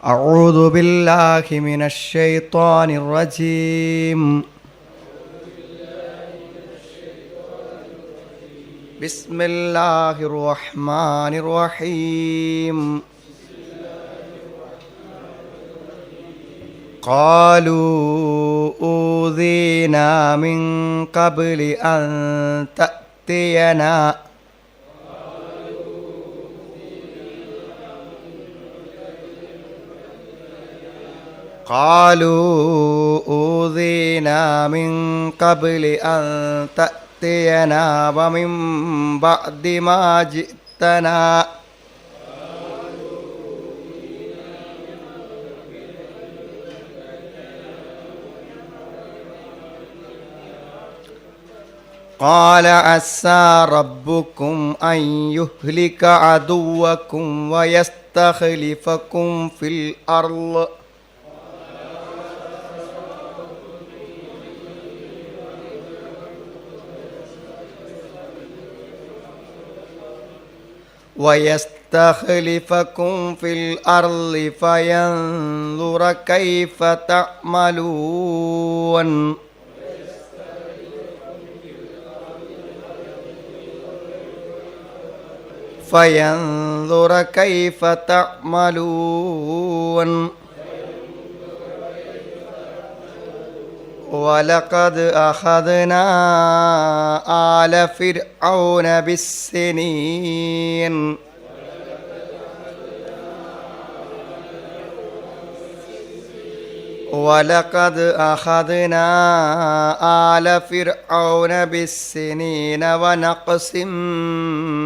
أعوذ بالله من الشيطان الرجيم. بسم الله الرحمن الرحيم. قالوا أوذينا من قبل أن تأتينا ومن بعد ما جئتنا قال عسى ربكم أن يهلك عدوكم ويستخلفكم في الأرض فينظر كيف تعملون. ولقد أخذنا آل فرعون بالسنين ونقص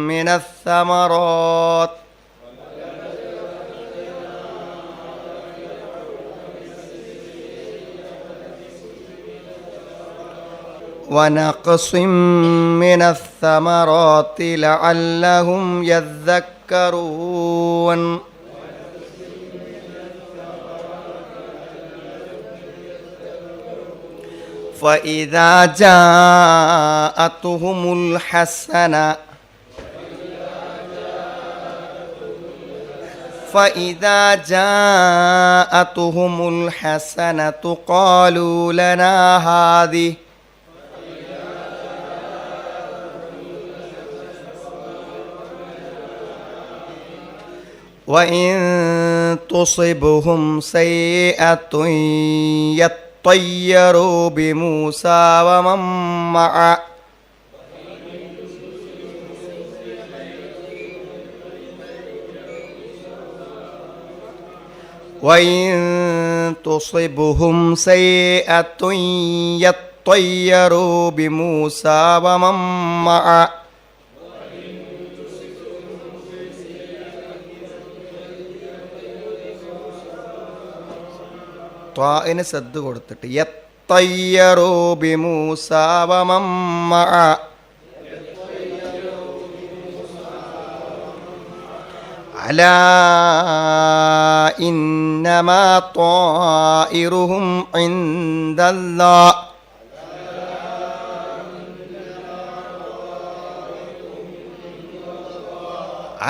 من الثمرات لعلهم يذكرون. فإذا جاءتهم الحسنة قالوا لنا هذه وإن تصبهم سيئة يطيروا بموسى ومن معه ത്വാഇന് സദ്ദ് കൊടുത്തിട്ട് യത്തയ്യറൂ ബിമൂസാ വമൻ മഅ അലാ ഇന്നമാ ത്വാഇറുഹും ഇൻദല്ലാഹ്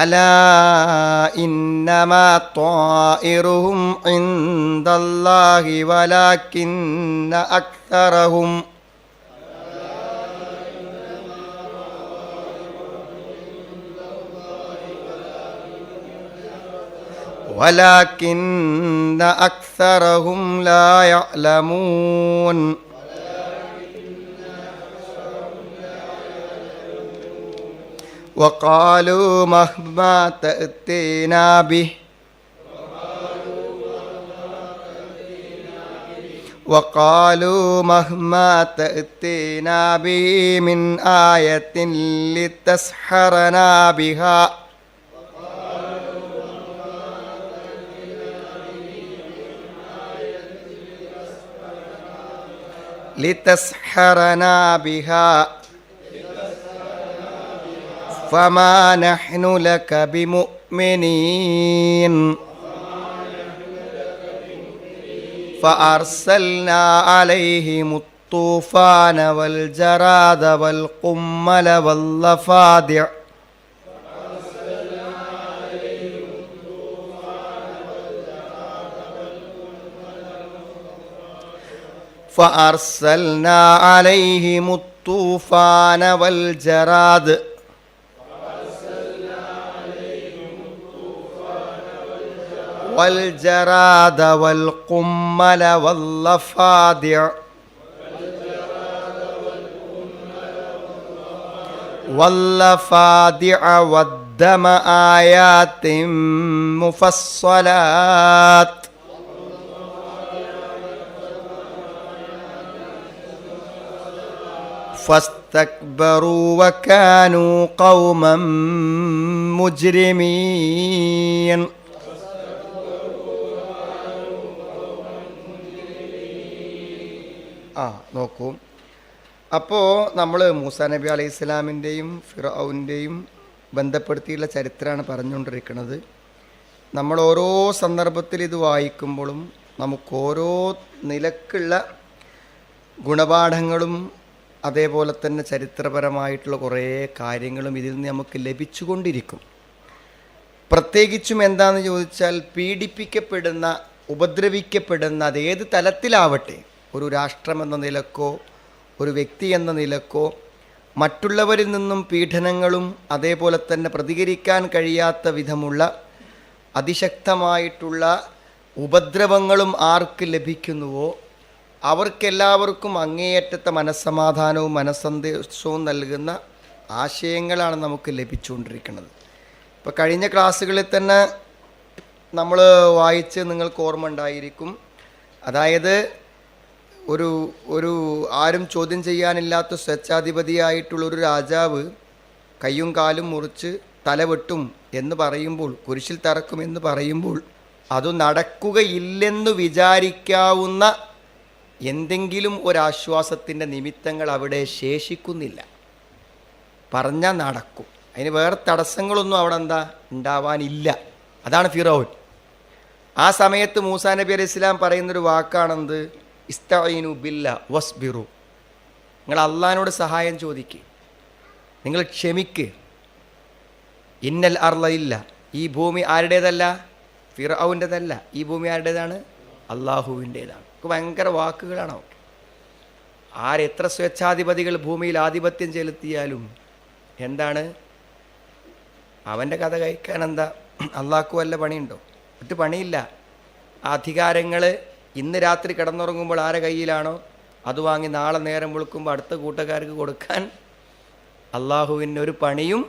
ألا إنما طائرهم عند الله ولكن أكثرهم لا يعلمون. وقالوا مهما تأتينا به من آية لتسحرنا بها فما نحن لك بمؤمنين. فأرسلنا عليهم الطوفان والجراد والقمل والضفادع فأرسلنا عليهم الطوفان والجراد والقمل والضفادع والدم آيات مفصلات فاستكبروا وكانوا قوما مجرمين. നോക്കൂ, അപ്പോൾ നമ്മൾ മൂസാ നബി അലൈഹി ഇസ്ലാമിൻ്റെയും ഫിറഔൻ്റെയും ബന്ധപ്പെടുത്തിയുള്ള ചരിത്രമാണ് പറഞ്ഞുകൊണ്ടിരിക്കുന്നത്. നമ്മൾ ഓരോ സന്ദർഭത്തിൽ ഇത് വായിക്കുമ്പോഴും നമുക്ക് ഓരോ നിലക്കുള്ള ഗുണപാഠങ്ങളും അതേപോലെ തന്നെ ചരിത്രപരമായിട്ടുള്ള കുറേ കാര്യങ്ങളും ഇതിൽ നിന്ന് നമുക്ക് ലഭിച്ചുകൊണ്ടിരിക്കും. പ്രത്യേകിച്ചും എന്താണെന്ന് ചോദിച്ചാൽ, പീഡിപ്പിക്കപ്പെടുന്ന, ഉപദ്രവിക്കപ്പെടുന്ന, അതേത് തലത്തിലാവട്ടെ, ഒരു രാഷ്ട്രമെന്ന നിലക്കോ ഒരു വ്യക്തി എന്ന നിലക്കോ മറ്റുള്ളവരിൽ നിന്നും പീഡനങ്ങളും അതേപോലെ തന്നെ പ്രതികരിക്കാൻ കഴിയാത്ത വിധമുള്ള അതിശക്തമായിട്ടുള്ള ഉപദ്രവങ്ങളും ആർക്ക് ലഭിക്കുന്നുവോ അവർക്കെല്ലാവർക്കും അങ്ങേയറ്റത്തെ മനസ്സമാധാനവും മനസ്സന്തോഷവും നൽകുന്ന ആശയങ്ങളാണ് നമുക്ക് ലഭിച്ചുകൊണ്ടിരിക്കുന്നത്. ഇപ്പോൾ കഴിഞ്ഞ ക്ലാസ്സുകളിൽ തന്നെ നമ്മൾ വായിച്ച് നിങ്ങൾക്ക് ഓർമ്മ ഉണ്ടായിരിക്കും. അതായത് ഒരു ആരും ചോദ്യം ചെയ്യാനില്ലാത്ത സ്വേച്ഛാധിപതിയായിട്ടുള്ളൊരു രാജാവ് കയ്യും കാലും മുറിച്ച് തലവെട്ടും എന്ന് പറയുമ്പോൾ, കുരിശിൽ തറക്കുമെന്ന് പറയുമ്പോൾ, അത് നടക്കുകയില്ലെന്ന് വിചാരിക്കാവുന്ന എന്തെങ്കിലും ഒരാശ്വാസത്തിൻ്റെ നിമിത്തങ്ങൾ അവിടെ ശേഷിക്കുന്നില്ല. പറഞ്ഞാൽ നടക്കും. അതിന് വേറെ തടസ്സങ്ങളൊന്നും അവിടെ ഉണ്ടാവാനില്ല. അതാണ് ഫിറഔൻ. ആ സമയത്ത് മൂസാ നബി അലൈഹി ഇസ്ലാം പറയുന്നൊരു വാക്കാണെന്ത്? ഇസ്തഈനു ബില്ലാ വസ്ബിറു. നിങ്ങൾ അള്ളാഹിനോട് സഹായം ചോദിക്കുക, നിങ്ങൾ ക്ഷമിക്ക്. ഇന്നൽ അർള ഇല്ല, ഈ ഭൂമി ആരുടേതല്ല? ഫിറഔൻ്റെതല്ല. ഈ ഭൂമി ആരുടേതാണ്? അള്ളാഹുവിൻ്റേതാണ്. ഭയങ്കര വാക്കുകളാണ് അവർക്ക്. ആരെത്ര സ്വേച്ഛാധിപതികൾ ഭൂമിയിൽ ആധിപത്യം ചെലുത്തിയാലും എന്താണ് അവൻ്റെ കഥ കഴിക്കാൻ? എന്താ അള്ളാഹ്ക്ക് വല്ല പണിയുണ്ടോ? മറ്റ് പണിയില്ല. ആ അധികാരങ്ങൾ ഇന്ന് രാത്രി കിടന്നുറങ്ങുമ്പോൾ ആരെ കയ്യിലാണോ അത് വാങ്ങി നാളെ നേരം വിളിക്കുമ്പോൾ അടുത്ത കൂട്ടക്കാർക്ക് കൊടുക്കാൻ അള്ളാഹുവിനൊരു പണിയും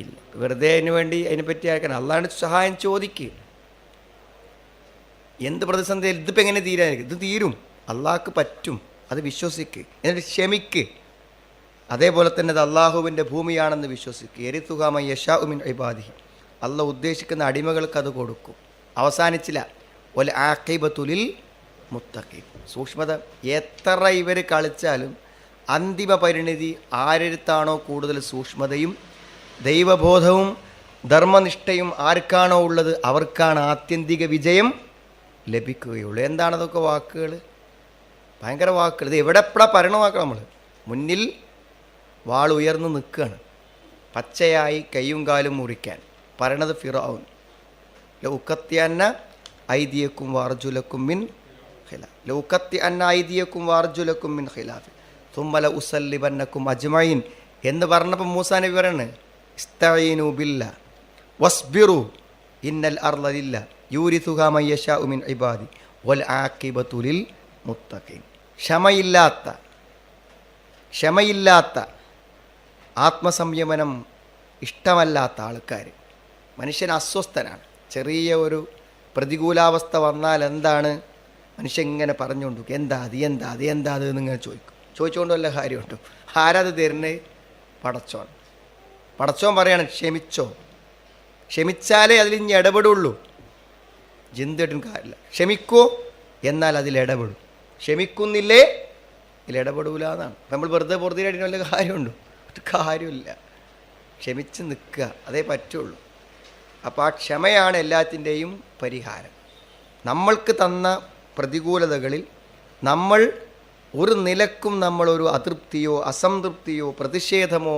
ഇല്ല. വെറുതെ അതിന് വേണ്ടി അതിനെപ്പറ്റി ആക്കാൻ അള്ളാഹിന് സഹായം ചോദിക്കുക. എന്ത് പ്രതിസന്ധി, ഇതിപ്പോൾ എങ്ങനെ തീരാനായിരിക്കും? ഇത് തീരും, അള്ളാഹ്ക്ക് പറ്റും. അത് വിശ്വസിക്ക്, എന്നിട്ട് ക്ഷമിക്ക്. അതേപോലെ തന്നെ അത് അള്ളാഹുവിൻ്റെ ഭൂമിയാണെന്ന് വിശ്വസിക്കുക. യരിസുഹാ മൻ യശാഉ മിൻ ഇബാദിഹി, അള്ളാഹ് ഉദ്ദേശിക്കുന്ന അടിമകൾക്ക് അത് കൊടുക്കും. അവസാനിച്ചില്ല. വൽ ആഖിബതു ലിൽ മുത്തഖീൻ. സൂക്ഷ്മത. എത്ര ഇവർ കളിച്ചാലും അന്തിമ പരിണിതി ആരെടുത്താണോ കൂടുതൽ സൂക്ഷ്മതയും ദൈവബോധവും ധർമ്മനിഷ്ഠയും ആർക്കാണോ ഉള്ളത് അവർക്കാണ് ആത്യന്തിക വിജയം ലഭിക്കുകയുള്ളൂ. എന്താണതൊക്കെ വാക്കുകൾ? ഭയങ്കര വാക്കുകൾ. ഇത് എവിടെ എപ്പോഴാണ് പറയണ വാക്കുകൾ? നമ്മൾ മുന്നിൽ വാൾ ഉയർന്നു നിൽക്കുകയാണ്, പച്ചയായി കയ്യും കാലും മുറിക്കാൻ പറയണത് ഫിറഔൻ. ലൗക്കത്തിയന്ന ഐദിയക്കും വാർജുലക്കും മിൻ ഖിലാഫ്, ലൗക്കത്തിയന്ന ഐദിയക്കും വാർജുലക്കും മിൻ ഖിലാഫ് തുമ്മല ഉസല്ലിബന്നക്കും അജ്മഈൻ എന്ന് പറഞ്ഞപ്പോൾ മൂസാ നബി പറയാണ് ഇസ്തഈനു ബില്ലാ വസ്ബിറു ഇന്നൽ അർള ലില്ലാ യൂരിസുഹാ മൻ യശാഉ മിൻ ഇബാദി വൽ ആഖിബതു ലിൽ മുത്തഖീൻ. ക്ഷമയില്ലാത്ത ആത്മസംയമനം ഇഷ്ടമല്ലാത്ത ആൾക്കാർ. മനുഷ്യൻ അസ്വസ്ഥനാണ്. ചെറിയ ഒരു പ്രതികൂലാവസ്ഥ വന്നാൽ എന്താണ് മനുഷ്യൻ ഇങ്ങനെ പറഞ്ഞുകൊണ്ട് എന്താ അത് എന്നിങ്ങനെ ചോദിച്ചുകൊണ്ട് വല്ല കാര്യമുണ്ടോ? ആരാത് തരുന്നത്? പടച്ചോൻ പറയാണ് ക്ഷമിച്ചോ. ക്ഷമിച്ചാലേ അതിൽ ഇനി ഇടപെടുള്ളൂ. ചിന്തയിട്ടും കാര്യമില്ല. ക്ഷമിക്കോ എന്നാൽ അതിലിടപെടും. ക്ഷമിക്കുന്നില്ലേ ഇതിലിടപെടൂല എന്നാണ്. നമ്മൾ വെറുതെ പൊറുതിയായിട്ട് വല്ല കാര്യമുണ്ടോ? ഒരു കാര്യമില്ല. ക്ഷമിച്ച് നിൽക്കുക, അതേ പറ്റുള്ളൂ. അപ്പോൾ ആ ക്ഷമയാണ് എല്ലാത്തിൻ്റെയും പരിഹാരം. നമ്മൾക്ക് തന്ന പ്രതികൂലതകളിൽ നമ്മൾ ഒരു നിലക്കും നമ്മളൊരു അതൃപ്തിയോ അസംതൃപ്തിയോ പ്രതിഷേധമോ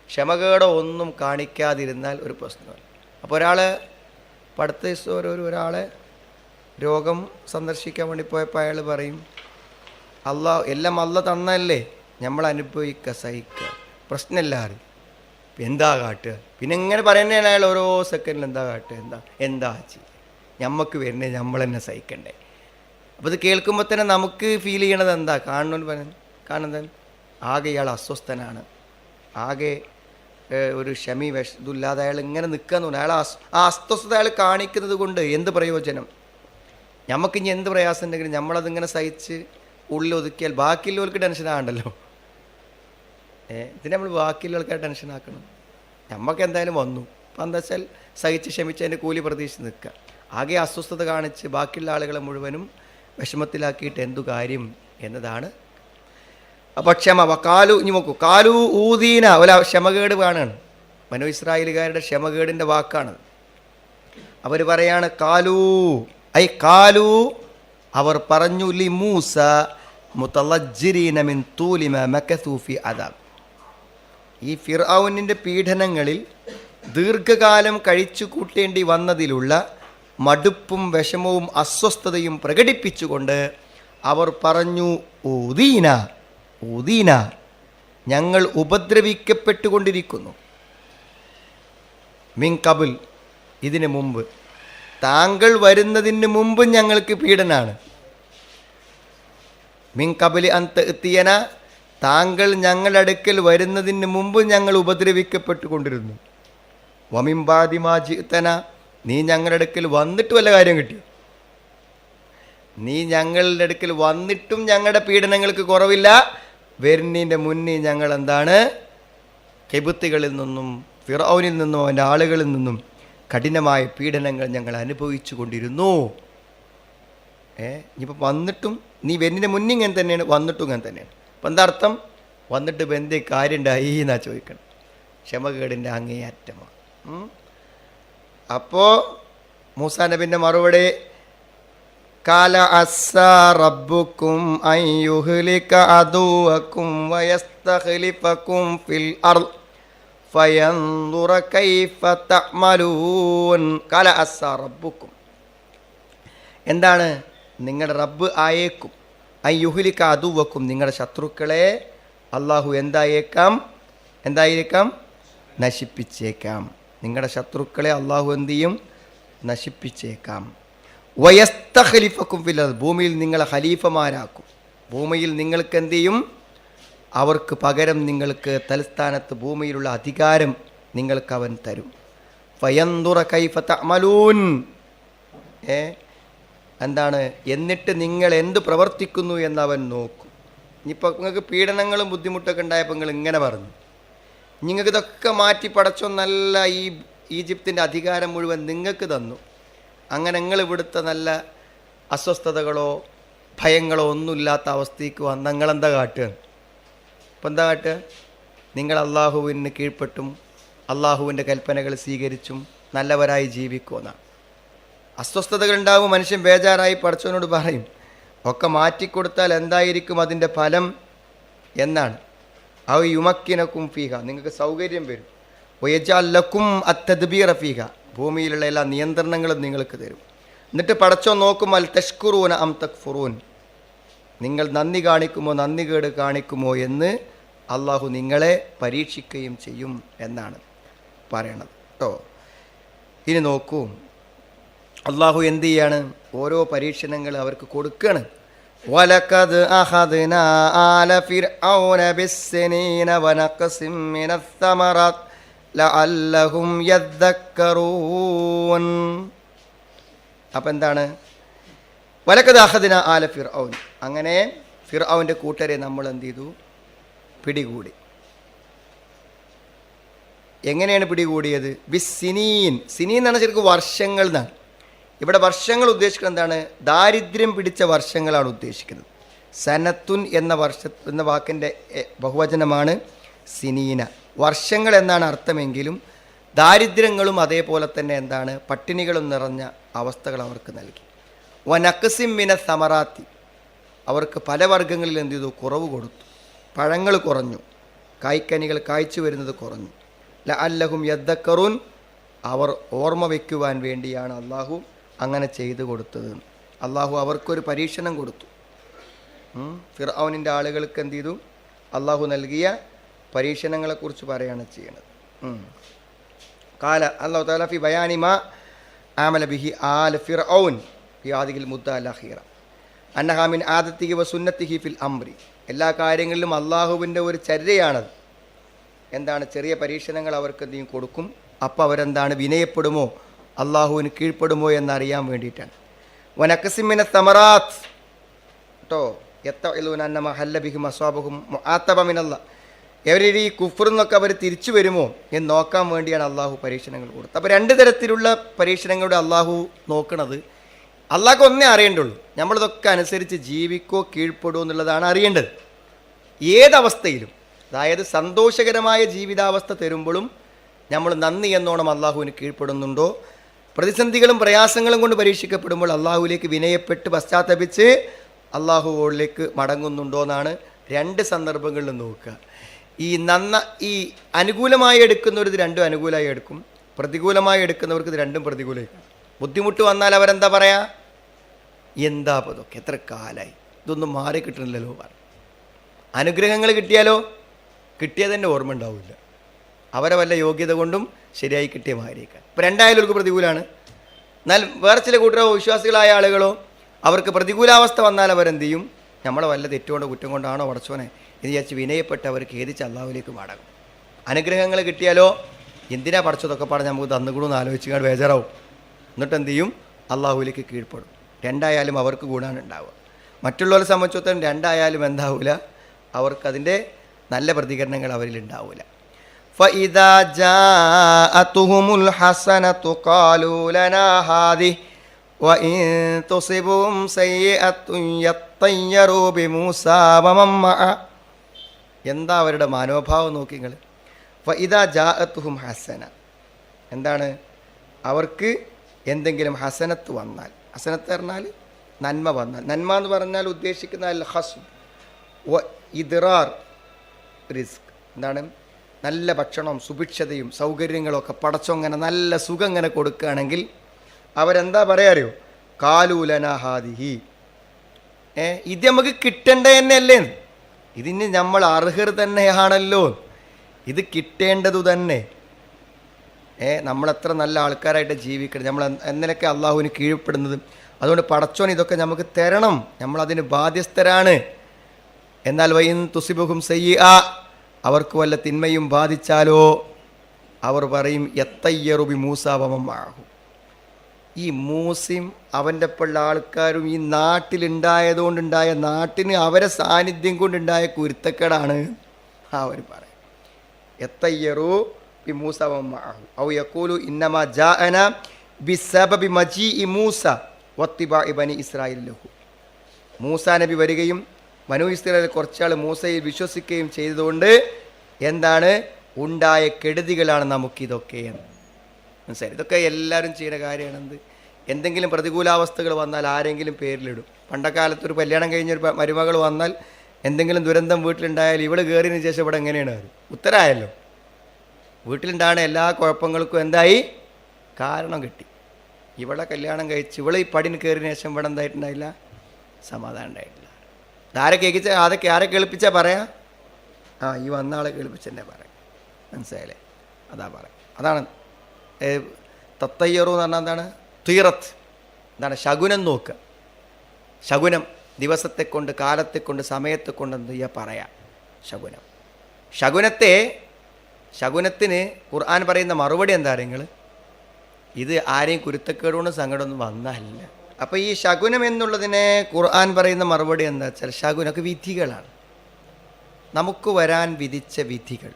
ക്ഷമകേടോ ഒന്നും കാണിക്കാതിരുന്നാൽ ഒരു പ്രശ്നമല്ല. അപ്പോൾ അടുത്ത ദിവസം ഒരാളെ രോഗം സന്ദർശിക്കാൻ വേണ്ടി പോയപ്പോൾ അയാൾ പറയും, എല്ലാം അല്ല തന്നല്ലേ, നമ്മൾ അനുഭവിക്കുക, സഹിക്കുക, പ്രശ്നമില്ല ആരും. എന്താ കാട്ടുക? പിന്നെ ഇങ്ങനെ പറയുന്നതാണ് അയാൾ ഓരോ സെക്കൻഡിൽ എന്താ കാട്ടുക, എന്താ ചെയ്യുക, നമുക്ക് വരുന്നത് നമ്മൾ തന്നെ സഹിക്കണ്ടേ. അപ്പോൾ ഇത് കേൾക്കുമ്പോൾ തന്നെ നമുക്ക് ഫീൽ ചെയ്യണത് എന്താ? കാണുന്നത് ആകെ ഇയാൾ അസ്വസ്ഥനാണ്, ആകെ ഒരു ക്ഷമി ഇല്ലാതെ അയാൾ ഇങ്ങനെ നിൽക്കാന്ന് തോന്നുന്നു. ആ അസ്വസ്ഥത അയാൾ കാണിക്കുന്നത് കൊണ്ട് എന്ത് പ്രയോജനം? നമുക്കിനി എന്ത് പ്രയാസം ഉണ്ടെങ്കിലും നമ്മളതിങ്ങനെ സഹിച്ച് ഉള്ളിലൊതുക്കിയാൽ ബാക്കിയുള്ളവർക്ക് ടെൻഷനാകണ്ടല്ലോ. ഇതിന് നമ്മൾ ബാക്കിയുള്ളവർക്കാണ് ടെൻഷനാക്കണം. നമുക്ക് എന്തായാലും വന്നു, അപ്പം എന്താ വെച്ചാൽ സഹിച്ച് ക്ഷമിച്ച് അതിൻ്റെ കൂലി പ്രതീക്ഷിച്ച് നിൽക്കുക. ആകെ അസ്വസ്ഥത കാണിച്ച് ബാക്കിയുള്ള ആളുകളെ മുഴുവനും വിഷമത്തിലാക്കിയിട്ട് എന്തു കാര്യം എന്നതാണ്. അപ്പോൾ ക്ഷമ കാലു ഇനി നോക്കൂ, കാലു ഊദീന ഒല ക്ഷമകേട് കാണാണ്. ബനൂ ഇസ്രായേലുകാരുടെ ക്ഷമകേടിൻ്റെ വാക്കാണ്. അവർ പറയാണ് കാലു അവർ പറഞ്ഞു ലി മൂസ മുതലജ്ജിരീന മിൻ തൂലി മാ മകസൂ ഫീ അദാബ്. ഈ ഫിർഔനിൻ്റെ പീഡനങ്ങളിൽ ദീർഘകാലം കഴിച്ചു കൂട്ടേണ്ടി വന്നതിലുള്ള മടുപ്പും വിഷമവും അസ്വസ്ഥതയും പ്രകടിപ്പിച്ചുകൊണ്ട് അവർ പറഞ്ഞു ഊദീന ഞങ്ങൾ ഉപദ്രവിക്കപ്പെട്ടുകൊണ്ടിരിക്കുന്നു. മിൻ കബിൽ ഇതിനു മുമ്പ്, താങ്കൾ വരുന്നതിന് മുമ്പ് ഞങ്ങൾക്ക് പീഡനാണ്. മിൻ കബിലി അന്ത എത്തിയന, താങ്കൾ ഞങ്ങളുടെ അടുക്കൽ വരുന്നതിന് മുമ്പ് ഞങ്ങൾ ഉപദ്രവിക്കപ്പെട്ടുകൊണ്ടിരുന്നു. വമിംബാദിമാജിത്തന, നീ ഞങ്ങളുടെ അടുക്കൽ വന്നിട്ട് വല്ല കാര്യം കിട്ടി? നീ ഞങ്ങളുടെ അടുക്കൽ വന്നിട്ടും ഞങ്ങളുടെ പീഡനങ്ങൾക്ക് കുറവില്ല. വരുന്നതിൻ്റെ മുന്നേ ഞങ്ങൾ എന്താണ്? ഖിബ്തികളിൽ നിന്നും ഫിർഔനിൽ നിന്നും അവൻ്റെ ആളുകളിൽ നിന്നും കഠിനമായ പീഡനങ്ങൾ ഞങ്ങൾ അനുഭവിച്ചു കൊണ്ടിരുന്നു. ഇനിയിപ്പോൾ വന്നിട്ടും നീ വരുന്നതിന് മുന്നേ ഇങ്ങനെ തന്നെയാണ്, വന്നിട്ടും ഇങ്ങനെ തന്നെയാണ്. അപ്പം എന്താ അർത്ഥം? വന്നിട്ട് ഇപ്പം എന്തേ കാര്യം ഉണ്ടായി എന്നാ ചോദിക്കണം. ക്ഷമകേടിൻ്റെ അങ്ങേയറ്റമാണ്. അപ്പോൾ മൂസാ നബിൻ്റെ മറുപടി കാല അസ്സാ റബ്ബുക്കും അൻ യുഹ്ലിക അദുവക്കും വയസ്തഖ്ലിഫക്കും ഫിൽ അർദ് ഫയൻദുറ കൈഫ തഅമലൂൻ. കാല അസ്സാ റബ്ബുക്കും, എന്താണ്? നിങ്ങളുടെ റബ്ബ് ആയേക്കും. അൻ യുഹ്ലിക അദുവക്കും, നിങ്ങളുടെ ശത്രുക്കളെ അള്ളാഹു എന്തായിരിക്കാം? നശിപ്പിച്ചേക്കാം. നിങ്ങളുടെ ശത്രുക്കളെ അള്ളാഹു എന്ത് ചെയ്യും? നശിപ്പിച്ചേക്കാം. വയസ്തഖ്ലിഫക്കും ഫിൽ അർദ്, ഭൂമിയിൽ നിങ്ങളെ ഖലീഫമാരാക്കും. ഭൂമിയിൽ നിങ്ങൾക്ക് എന്ത് ചെയ്യും? അവർക്ക് പകരം നിങ്ങൾക്ക് തലസ്ഥാനത്ത് ഭൂമിയിലുള്ള അധികാരം നിങ്ങൾക്ക് അവൻ തരും. ഫയൻദുറ കൈഫ തഅമലൂൻ, എന്താണ്? എന്നിട്ട് നിങ്ങൾ എന്ത് പ്രവർത്തിക്കുന്നു എന്നവൻ നോക്കും. ഇനിയിപ്പോൾ നിങ്ങൾക്ക് പീഡനങ്ങളും ബുദ്ധിമുട്ടൊക്കെ ഉണ്ടായപ്പോൾ നിങ്ങൾ ഇങ്ങനെ പറഞ്ഞു, നിങ്ങൾക്ക് ഇതൊക്കെ മാറ്റി പടച്ചോ നല്ല ഈ ഈജിപ്തിൻ്റെ അധികാരം മുഴുവൻ നിങ്ങൾക്ക് തന്നു. അങ്ങനെ നിങ്ങൾ ഇവിടുത്തെ നല്ല അസ്വസ്ഥതകളോ ഭയങ്ങളോ ഒന്നുമില്ലാത്ത അവസ്ഥയ്ക്ക് വന്ന് നിങ്ങളെന്താ കാട്ടുക? ഇപ്പം എന്താ കാട്ടുക? നിങ്ങൾ അള്ളാഹുവിന് കീഴ്പ്പെട്ടും അള്ളാഹുവിൻ്റെ കൽപ്പനകൾ സ്വീകരിച്ചും നല്ലവരായി ജീവിക്കുമെന്നാണ്. അസ്വസ്ഥതകൾ ഉണ്ടാവും, മനുഷ്യൻ ബേജാറായി പടച്ചവനോട് പറയും, ഒക്കെ മാറ്റിക്കൊടുത്താൽ എന്തായിരിക്കും അതിൻ്റെ ഫലം എന്നാണ്. ഔ യുമക്കിനക്കും ഫീഹ, നിങ്ങൾക്ക് സൗകര്യം വരും. വയജഅല്ലക്കും അത്തദ്ബീറ ഫീഹ, ഭൂമിയിലുള്ള എല്ലാ നിയന്ത്രണങ്ങളും നിങ്ങൾക്ക് തരും. എന്നിട്ട് പടച്ചോ നോക്കും, അൽ തഷ്കുറൂന അം തക്ഫുറൂൻ, നിങ്ങൾ നന്ദി കാണിക്കുമോ നന്ദികേട് കാണിക്കുമോ എന്ന് അള്ളാഹു നിങ്ങളെ പരീക്ഷിക്കുകയും ചെയ്യും എന്നാണ് പറയണത് കേട്ടോ. ഇനി നോക്കൂ, അള്ളാഹു എന്ത് ചെയ്യാണ്? ഓരോ പരീക്ഷണങ്ങൾ അവർക്ക് കൊടുക്കുകയാണ്. വലഖദ് അഖദ്നാ ആല ഫിർഔന ബിസ്സിനീന വനഖസിം മിനസ് സമറാത്ത് ലഅല്ലഹും യദ്ദക്കറൂൻ. അപ്പം എന്താണ്? വലഖദ് അഖദ്നാ ആല ഫിർഔൻ, അങ്ങനെ ഫിർഔൻ്റെ കൂട്ടരെ നമ്മൾ എന്ത് ചെയ്തു? പിടികൂടി. എങ്ങനെയാണ് പിടികൂടിയത്? ബിസ്സിനീൻ, സിനീൻ എന്നാണ് ശരിക്കും വർഷങ്ങൾ എന്നാണ്. ഇവിടെ വർഷങ്ങൾ ഉദ്ദേശിക്കുന്നത് എന്താണ്? ദാരിദ്ര്യം പിടിച്ച വർഷങ്ങളാണ് ഉദ്ദേശിക്കുന്നത്. സനത്തുൻ എന്ന വാക്കിൻ്റെ ബഹുവചനമാണ് സിനീന. വർഷങ്ങൾ എന്നാണ് അർത്ഥമെങ്കിലും ദാരിദ്ര്യങ്ങളും അതേപോലെ തന്നെ എന്താണ്? പട്ടിണികളും നിറഞ്ഞ അവസ്ഥകൾ അവർക്ക് നൽകി. വനഖസിം മിന സമറാത്തി, അവർക്ക് പല വർഗ്ഗങ്ങളിൽ എന്ത് ചെയ്തു? കുറവ് കൊടുത്തു. പഴങ്ങൾ കുറഞ്ഞു, കായ്ക്കനികൾ കായ്ച്ചു വരുന്നത് കുറഞ്ഞു. ലഅല്ലഹും യദ്ദക്കറൂൻ, അവർ ഓർമ്മ വയ്ക്കുവാൻ വേണ്ടിയാണ് അള്ളാഹു അങ്ങനെ ചെയ്തു കൊടുത്തത്. അള്ളാഹു അവർക്കൊരു പരീക്ഷണം കൊടുത്തു. ഫിർഔനിൻ്റെ ആളുകൾക്ക് എന്ത് ചെയ്തു? അള്ളാഹു നൽകിയ പരീക്ഷണങ്ങളെക്കുറിച്ച് പറയുകയാണ് ചെയ്യുന്നത്. കാല അല്ലാഹു തആല ഫി ബയാനി മാ ആമല ബിഹി ആല ഫിർഔൻ ഫി ഹാദിഹിൽ മുദ്ദ അൽ അഖീറ അന്നഹ മിൻ ആദത്തിഹി വ സുന്നത്തിഹി ഫിൽ അംരി. എല്ലാ കാര്യങ്ങളിലും അള്ളാഹുവിൻ്റെ ഒരു ചര്യയാണത്. എന്താണ്? ചെറിയ പരീക്ഷണങ്ങൾ അവർക്ക് എന്തെങ്കിലും കൊടുക്കും. അപ്പോൾ അവരെന്താണ്? വിനയപ്പെടുമോ, അള്ളാഹുവിന് കീഴ്പ്പെടുമോ എന്നറിയാൻ വേണ്ടിയിട്ടാണ്. വനഖസിമിന സമറാത്ത് കേട്ടോ യത്തഇലൂന അന്നമ ഹല്ല ബിഹിം അസ്വാബഹും മുആത്തബ മിനല്ലാഹ്. എവരുടെ ഈ കുഫ്റിൽ നിന്നൊക്കെ അവർ തിരിച്ചു വരുമോ എന്ന് നോക്കാൻ വേണ്ടിയാണ് അള്ളാഹു പരീക്ഷണങ്ങൾ കൊടുത്തത്. അപ്പോൾ രണ്ട് തരത്തിലുള്ള പരീക്ഷണങ്ങളുടെ അള്ളാഹു നോക്കുന്നത്. അള്ളാഹ്ക്ക് ഒന്നേ അറിയേണ്ടുള്ളൂ, നമ്മളിതൊക്കെ അനുസരിച്ച് ജീവിക്കോ കീഴ്പ്പെടുമോ എന്നുള്ളതാണ് അറിയേണ്ടത്. ഏതവസ്ഥയിലും, അതായത് സന്തോഷകരമായ ജീവിതാവസ്ഥ തരുമ്പോഴും നമ്മൾ നന്ദി എന്നോണം അള്ളാഹുവിന് കീഴ്പ്പെടുന്നുണ്ടോ, പ്രതിസന്ധികളും പ്രയാസങ്ങളും കൊണ്ട് പരീക്ഷിക്കപ്പെടുമ്പോൾ അള്ളാഹുവിലേക്ക് വിനയപ്പെട്ട് പശ്ചാത്തപിച്ച് അള്ളാഹുവിലേക്ക് മടങ്ങുന്നുണ്ടോ എന്നാണ് രണ്ട് സന്ദർഭങ്ങളിലും നോക്കുക. ഈ അനുകൂലമായി എടുക്കുന്നവർ ഇത് രണ്ടും അനുകൂലമായി എടുക്കും, പ്രതികൂലമായി എടുക്കുന്നവർക്ക് ഇത് രണ്ടും പ്രതികൂലമായിരിക്കും. ബുദ്ധിമുട്ട് വന്നാൽ അവരെന്താ പറയാ? എന്താ ഇതൊക്കെ, എത്ര കാലമായി ഇതൊന്നും മാറി കിട്ടണില്ലല്ലോ പറയും. അനുഗ്രഹങ്ങൾ കിട്ടിയാലോ കിട്ടിയതന്നെ ഓർമ്മ ഉണ്ടാവില്ല, അവരെ വല്ല യോഗ്യത കൊണ്ടും ശരിയായി കിട്ടിയ മാതിരിയേക്കാൻ. ഇപ്പം രണ്ടായാലും അവർക്ക് പ്രതികൂലമാണ്. എന്നാൽ വേറെ ചില കൂട്ടരോ വിശ്വാസികളായ ആളുകളോ അവർക്ക് പ്രതികൂലാവസ്ഥ വന്നാൽ അവരെന്ത് ചെയ്യും? നമ്മളെ വല്ല തെറ്റുകൊണ്ടോ കുറ്റം കൊണ്ടാണോ പടച്ചോനെ എന്ന് വിചാരിച്ച് വിനയപ്പെട്ട് അവർ ഖേദിച്ച് അള്ളാഹുവിലേക്ക് മടങ്ങും. അനുഗ്രഹങ്ങൾ കിട്ടിയാലോ എന്തിനാ പടച്ചതൊക്കെ പാടെ നമുക്ക് തന്നുകൂടുന്ന് ആലോചിച്ചുകൊണ്ട് ബേജാറാവും. എന്നിട്ട് എന്ത് ചെയ്യും? അള്ളാഹുവിലേക്ക് കീഴ്പ്പെടും. രണ്ടായാലും അവർക്ക് ഗുണമാണ് ഉണ്ടാവുക. മറ്റുള്ളവരെ സംബന്ധിച്ചിടത്തോളം രണ്ടായാലും എന്താവില്ല, അവർക്കതിൻ്റെ നല്ല പ്രതികരണങ്ങൾ അവരിൽ ഉണ്ടാവില്ല. فَإِذَا جَاءَتْهُمُ الْحَسَنَةُ قَالُوا لَنَا هَذِهِ وَإِن تُصِبْهُمْ سَيِّئَةٌ يَطَّيَّرُوا بِمُوسَى وَمَن مَّعَهُ. എന്താ അവരുടെ മനോഭാവം നോക്കി നിങ്ങൾ. فَإِذَا جَاءَتْهُمْ حَسَنَةٌ എന്താണ്? അവർക്ക് എന്തെങ്കിലും ഹസനത്ത് വന്നാൽ, ഹസനത്ത് പറഞ്ഞാൽ നന്മ വന്നാൽ, നന്മ എന്ന് പറഞ്ഞാൽ ഉദ്ദേശിക്കുന്ന അൽ ഹസ്ൻ വ ഇദ്റാർ റിസ്ക്. എന്താണ്? നല്ല ഭക്ഷണവും സുഭിക്ഷതയും സൗകര്യങ്ങളൊക്കെ പടച്ചോങ്ങനെ നല്ല സുഖം ഇങ്ങനെ കൊടുക്കുകയാണെങ്കിൽ അവരെന്താ പറയാ അറിയോ? കാലൂലന ഹാദിഹി, ഇത് നമുക്ക് കിട്ടേണ്ട തന്നെയല്ലേ, ഇതിന് നമ്മൾ അർഹർ തന്നെയാണല്ലോ, ഇത് കിട്ടേണ്ടതു തന്നെ. നമ്മളെത്ര നല്ല ആൾക്കാരായിട്ട് ജീവിക്കണം, നമ്മൾ എന്നൊക്കെ അള്ളാഹുവിന് കീഴ്പ്പെടുന്നത്. അതുകൊണ്ട് പടച്ചോൻ ഇതൊക്കെ നമുക്ക് തരണം, നമ്മളതിന് ബാധ്യസ്ഥരാണ്. എന്നാൽ വൈൻ തുസിബുഹും സയ്യിഅ, അവർക്ക് വല്ല തിന്മയും ബാധിച്ചാലോ അവർ പറയും യത്തയ്യറുബി മൂസ വമൻ മഅഹു. ഈ മൂസയും അവൻ്റെ ഒപ്പമുള്ള ആൾക്കാരും ഈ നാട്ടിലുണ്ടായതുകൊണ്ടുണ്ടായ, നാട്ടിന് അവരെ സാന്നിധ്യം കൊണ്ടുണ്ടായ കുരുത്തക്കേടാണ് അവർ പറയും. യത്തയ്യറു ബി മൂസ വമൻ മഅഹു ഔ യഖൂലു ഇന്നമാ ജാഅന ബിസബബി മജീഇ മൂസ വത്തിബാഇ ബനി ഇസ്രായീൽ ലഹു. മൂസാ നബി വരികയും ബനൂ ഇസ്രായേൽ കുറച്ചാൾ മൂസയിൽ വിശ്വസിക്കുകയും ചെയ്തതുകൊണ്ട് എന്താണ് ഉണ്ടായ കെടുതികളാണ് നമുക്കിതൊക്കെ എന്ന് മനസ്സിലായി. ഇതൊക്കെ എല്ലാവരും ചെയ്യുന്ന കാര്യമാണെന്ത്, എന്തെങ്കിലും പ്രതികൂലാവസ്ഥകൾ വന്നാൽ ആരെങ്കിലും പേരിലിടും. പണ്ടക്കാലത്ത് ഒരു കല്യാണം കഴിഞ്ഞൊരു മരുമകൾ വന്നാൽ എന്തെങ്കിലും ദുരന്തം വീട്ടിലുണ്ടായാൽ ഇവൾ കയറിയതിന് ശേഷം ഇവിടെ എങ്ങനെയാണ് ഉത്തരമായല്ലോ. വീട്ടിലുണ്ടാകുന്ന എല്ലാ കുഴപ്പങ്ങൾക്കും എന്തായി? കാരണം കിട്ടി. ഇവിടെ കല്യാണം കഴിച്ച് ഇവളെ ഈ പടിന് കയറിയതിന് ശേഷം ഇവിടെ എന്തായിട്ടുണ്ടായില്ല? സമാധാനം ഉണ്ടായിട്ടില്ല. ആരെ കേൾപ്പിച്ച അതൊക്കെ ആരെ കേൾപ്പിച്ചാൽ പറയാം? ഈ വന്ന ആളെ കേൾപ്പിച്ചെന്നെ പറയാം. മനസ്സിലായില്ലേ? അതാ പറയാം. അതാണ് തത്തയ്യറു എന്ന് പറഞ്ഞാൽ എന്താണ്? തീറത്ത്. എന്താണ്? ശകുനം നോക്കുക. ശകുനം ദിവസത്തെ കൊണ്ട്, കാലത്തെ കൊണ്ട്, സമയത്തെ കൊണ്ട് എന്ത് ചെയ്യുക പറയാം. ശകുനം. ശകുനത്തിന് ഖുർആൻ പറയുന്ന മറുപടി എന്താ നിങ്ങൾ? ഇത് ആരെയും കുരുത്തക്കേടുകൊണ്ട് സങ്കടമൊന്നും വന്നല്ല. അപ്പോൾ ഈ ശകുനം എന്നുള്ളതിനെ ഖുർആൻ പറയുന്ന മറുപടി എന്താ വെച്ചാൽ ശകുനൊക്കെ വിധികളാണ്, നമുക്ക് വരാൻ വിധിച്ച വിധികൾ.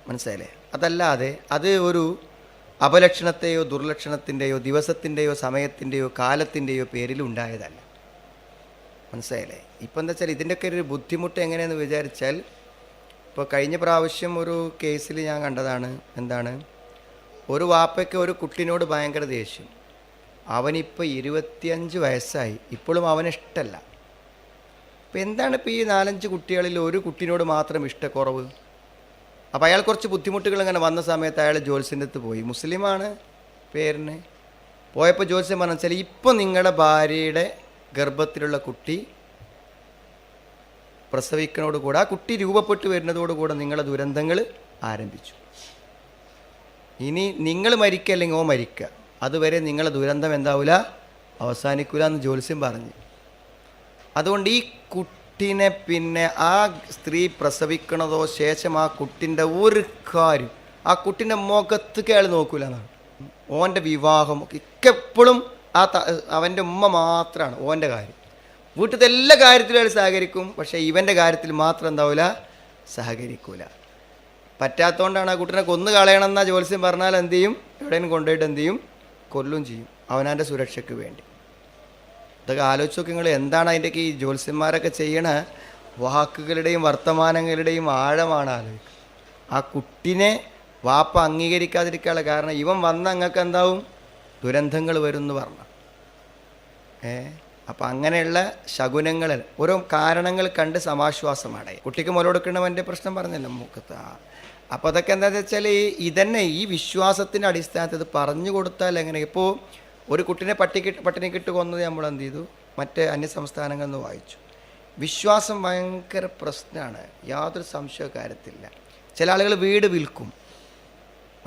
മനസ്സിലായില്ലേ? അതല്ലാതെ അത് ഒരു അപലക്ഷണത്തെയോ ദുർലക്ഷണത്തിൻ്റെയോ ദിവസത്തിൻ്റെയോ സമയത്തിൻ്റെയോ കാലത്തിൻ്റെയോ പേരിൽ ഉണ്ടായതല്ല. മനസ്സിലായില്ലേ? ഇപ്പം എന്താ വെച്ചാൽ ഇതിൻ്റെയൊക്കെ ഒരു ബുദ്ധിമുട്ട് എങ്ങനെയെന്ന് വിചാരിച്ചാൽ, ഇപ്പോൾ കഴിഞ്ഞ പ്രാവശ്യം ഒരു കേസിൽ ഞാൻ കണ്ടതാണ്. എന്താണ്? ഒരു വാപ്പയ്ക്ക് ഒരു കുട്ടിനോട് ഭയങ്കര ദേഷ്യം. അവനിപ്പോൾ 25 വയസ്സായി, ഇപ്പോഴും അവനിഷ്ടമല്ല. അപ്പോൾ എന്താണ് ഇപ്പോൾ ഈ 4-5 കുട്ടികളിൽ ഒരു കുട്ടിനോട് മാത്രം ഇഷ്ടക്കുറവ്? അപ്പോൾ അയാൾ കുറച്ച് ബുദ്ധിമുട്ടുകൾ ഇങ്ങനെ വന്ന സമയത്ത് അയാൾ ജോത്സ്യൻ്റെ അടുത്ത് പോയി. മുസ്ലിമാണ് പേരിന്. പോയപ്പോൾ ജോത്സ്യം പറഞ്ഞു വെച്ചാൽ ഇപ്പോൾ നിങ്ങളുടെ ഭാര്യയുടെ ഗർഭത്തിലുള്ള കുട്ടി പ്രസവിക്കുന്നതോടുകൂടെ, ആ കുട്ടി രൂപപ്പെട്ട് വരുന്നതോടുകൂടെ നിങ്ങളെ ദുരന്തങ്ങൾ ആരംഭിച്ചു. ഇനി നിങ്ങൾ മരിക്കുക അല്ലെങ്കിൽ ഓ മരിക്കുക, അതുവരെ നിങ്ങളെ ദുരന്തം എന്താവില്ല, അവസാനിക്കില്ല എന്ന് ജ്യോത്സ്യം പറഞ്ഞു. അതുകൊണ്ട് ഈ കുട്ടിനെ പിന്നെ ആ സ്ത്രീ പ്രസവിക്കണതോ ശേഷം ആ കുട്ടിൻ്റെ ഒരു കാര്യം ആ കുട്ടിൻ്റെ മുഖത്തേക്ക് അയാൾ നോക്കൂല എന്നാണ്. ഓൻ്റെ വിവാഹം ഒക്കെ എപ്പോഴും അവൻ്റെ ഉമ്മ മാത്രമാണ് ഓൻ്റെ കാര്യം. വീട്ടിലത്തെ എല്ലാ കാര്യത്തിലും അയാൾ സഹകരിക്കും, പക്ഷേ ഇവൻ്റെ കാര്യത്തിൽ മാത്രം എന്താവില്ല, സഹകരിക്കൂല. പറ്റാത്തതുകൊണ്ടാണ് ആ കുട്ടിനെ കൊന്നു കളയണമെന്നാ ജ്യോത്സ്യം പറഞ്ഞാൽ എന്ത് ചെയ്യും, എവിടെയും കൊണ്ടുപോയിട്ട് എന്ത് ചെയ്യും, കൊല്ലും ചെയ്യും, അവനാൻ്റെ സുരക്ഷയ്ക്ക് വേണ്ടി. ഇതൊക്കെ ആലോചിച്ച് നോക്കി നിങ്ങൾ, എന്താണ് അതിൻ്റെയൊക്കെ ഈ ജ്യോത്സ്യന്മാരൊക്കെ ചെയ്യണ വാക്കുകളുടെയും വർത്തമാനങ്ങളുടെയും ആഴമാണ് ആലോചിക്കുക. ആ കുട്ടിനെ വാപ്പ അംഗീകരിക്കാതിരിക്കാനുള്ള കാരണം ഇവൻ വന്ന അങ്ങക്ക് എന്താവും, ദുരന്തങ്ങൾ വരും എന്ന് പറഞ്ഞു. അപ്പം അങ്ങനെയുള്ള ശകുനങ്ങൾ, ഓരോ കാരണങ്ങൾ കണ്ട് സമാശ്വാസമാണ്. കുട്ടിക്ക് മുലകൊടുക്കണവൻ്റെ പ്രശ്നം പറഞ്ഞല്ലോ മൂക്കത്ത്. അപ്പോൾ അതൊക്കെ എന്താണെന്ന് വെച്ചാൽ ഇതന്നെ ഈ വിശ്വാസത്തിൻ്റെ അടിസ്ഥാനത്തിൽ ഇത് പറഞ്ഞു കൊടുത്താൽ എങ്ങനെ. ഇപ്പോൾ ഒരു കുട്ടിനെ പട്ടിണിക്കിട്ട് കൊന്നത് നമ്മൾ എന്ത് ചെയ്തു, മറ്റ് അന്യസംസ്ഥാനങ്ങളിൽ നിന്ന് വായിച്ചു. വിശ്വാസം ഭയങ്കര പ്രശ്നമാണ്, യാതൊരു സംശയ കാര്യത്തില്ല. ചില ആളുകൾ വീട് വിൽക്കും,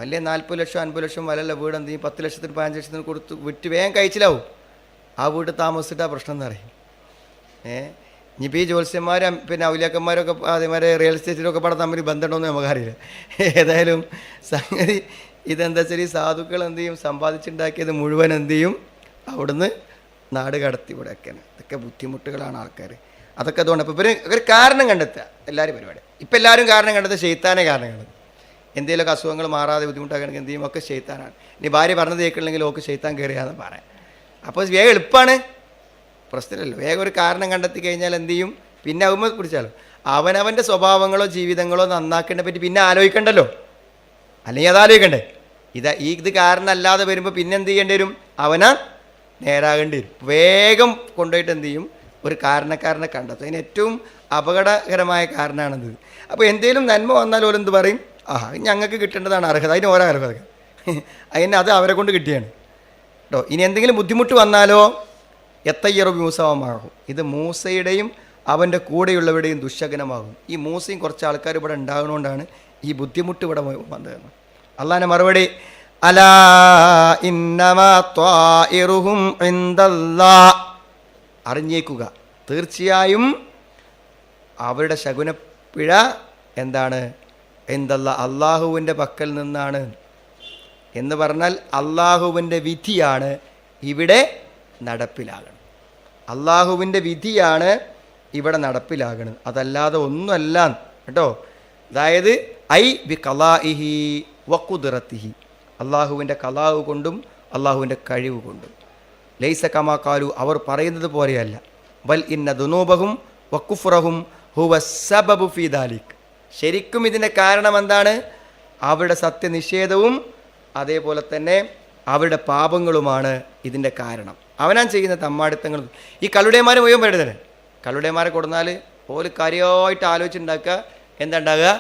വലിയ 40 ലക്ഷം 50 ലക്ഷം വിലയുള്ള വീട് എന്ത് ചെയ്യും, 10 ലക്ഷത്തിന് 15 ലക്ഷത്തിന് കൊടുത്ത് വിറ്റ് വേഗം കഴിച്ചിലാവും. ആ വീട്ടിൽ താമസിച്ചിട്ട് ആ പ്രശ്നം എന്ന് പറയും. ഇനിയിപ്പോൾ ഈ ജ്യോത്സ്യന്മാരും പിന്നെ ഔലിയാക്കന്മാരൊക്കെ അതേമാതിരി റിയൽ എസ്റ്റേറ്റിലൊക്കെ പടം തമ്മിൽ ബന്ധമുണ്ടോയെന്ന് നമുക്കറിയില്ല. ഏതായാലും സംഗതി ഇതെന്താ വെച്ചാൽ ഈ സാധുക്കൾ എന്ത് ചെയ്യും, സമ്പാദിച്ചുണ്ടാക്കിയത് മുഴുവൻ എന്ത് ചെയ്യും, അവിടുന്ന് നാട് കടത്തി വിടക്കാണ്. ഇതൊക്കെ ബുദ്ധിമുട്ടുകളാണ് ആൾക്കാർ. അതൊക്കെ അതുകൊണ്ട് അപ്പോൾ ഒരു കാരണം കണ്ടെത്തുക എല്ലാവരും പരിപാടി. ഇപ്പം എല്ലാവരും കാരണം കണ്ടെത്തുക ഷെയ്ത്താനെ കാരണം കണ്ടെത്തുക. എന്തെങ്കിലുമൊക്കെ അസുഖങ്ങൾ മാറാതെ ബുദ്ധിമുട്ടാക്കുകയാണെങ്കിൽ എന്ത് ചെയ്യും, ഒക്കെ ഷെയ്ത്താനാണ്. ഇനി ഭാര്യ പറഞ്ഞത് കേൾക്കണമെങ്കിൽ ഓക്ക് ഷെയ്ത്താൻ കയറിയാന്ന് പറയാം. അപ്പോൾ വേഗം എളുപ്പമാണ്, പ്രശ്നമില്ലല്ലോ. വേഗം ഒരു കാരണം കണ്ടെത്തി കഴിഞ്ഞാൽ എന്ത് ചെയ്യും, പിന്നെ ആകുമ്പോൾ പിടിച്ചാലോ അവനവൻ്റെ സ്വഭാവങ്ങളോ ജീവിതങ്ങളോ നന്നാക്കേണ്ട പറ്റി പിന്നെ ആലോചിക്കണ്ടല്ലോ, അല്ലെങ്കിൽ അതാലോചിക്കണ്ടേ. ഇത് കാരണമല്ലാതെ വരുമ്പോൾ പിന്നെ എന്ത് ചെയ്യേണ്ടി വരും, അവനാ നേരാകേണ്ടി വരും. വേഗം കൊണ്ടുപോയിട്ട് എന്ത് ചെയ്യും, ഒരു കാരണക്കാരനെ കണ്ടെത്തും. അതിന് ഏറ്റവും അപകടകരമായ കാരണമാണത്. അപ്പോൾ എന്തെങ്കിലും നന്മ വന്നാൽ ഓരെന്ത് പറയും, ഞങ്ങൾക്ക് കിട്ടേണ്ടതാണ് അർഹത, അതിന് ഓരോ അർഹത, അതിന് അത് അവരെ കൊണ്ട് കിട്ടിയാണ് കേട്ടോ. ഇനി എന്തെങ്കിലും ബുദ്ധിമുട്ട് വന്നാലോ എത്തയ്യറു മൂസവമാകും, ഇത് മൂസയുടെയും അവൻ്റെ കൂടെയുള്ളവരുടെയും ദുശകനമാകും. ഈ മൂസയും കുറച്ച് ആൾക്കാർ ഇവിടെ ഉണ്ടാകുന്നതുകൊണ്ടാണ് ഈ ബുദ്ധിമുട്ട് ഇവിടെ വന്നതെന്ന്. അള്ളാഹിൻ്റെ മറുപടി, അലാ ഇന്നമാ ത്വാഇറുഹും ഇൻദല്ലാഹ്, അറിഞ്ഞേക്കുക തീർച്ചയായും അവരുടെ ശകുനപ്പിഴ എന്താണ്, ഇൻദല്ലാഹ്, അള്ളാഹുവിൻ്റെ പക്കൽ നിന്നാണ്. എന്ന് പറഞ്ഞാൽ അള്ളാഹുവിൻ്റെ വിധിയാണ് ഇവിടെ നടപ്പിലാകണം. അള്ളാഹുവിൻ്റെ വിധിയാണ് ഇവിടെ നടപ്പിലാകണം, അതല്ലാതെ ഒന്നുമല്ല കേട്ടോ. അതായത് ഐ ബി കലാഇഹി വഖുദ്റതിഹി, അള്ളാഹുവിൻ്റെ കലാവ് കൊണ്ടും അള്ളാഹുവിൻ്റെ കഴിവ് കൊണ്ടും. ലൈസ കമാ ഖാലു, അവർ പറയുന്നത് പോലെയല്ല. ബൽ ഇന്ന ദുനൂബഹും വകുഫ്റഹും ഹുവ സബബു ഫീ ദാലിക്, ശരിക്കും ഇതിൻ്റെ കാരണം എന്താണ്, അവരുടെ സത്യനിഷേധവും അതേപോലെ തന്നെ അവരുടെ പാപങ്ങളുമാണ് ഇതിൻ്റെ കാരണം. അവനാൻ ചെയ്യുന്ന തമ്മാടിത്തങ്ങളും. ഈ കള്ളുടേമാരെ മുഴുവൻ പേടുതന്നെ, കള്ളുടേമാരെ കൊടുന്നാൽ ഓല് കാര്യമായിട്ട് ആലോചിച്ചുണ്ടാക്കുക. എന്താ ഉണ്ടാകുക,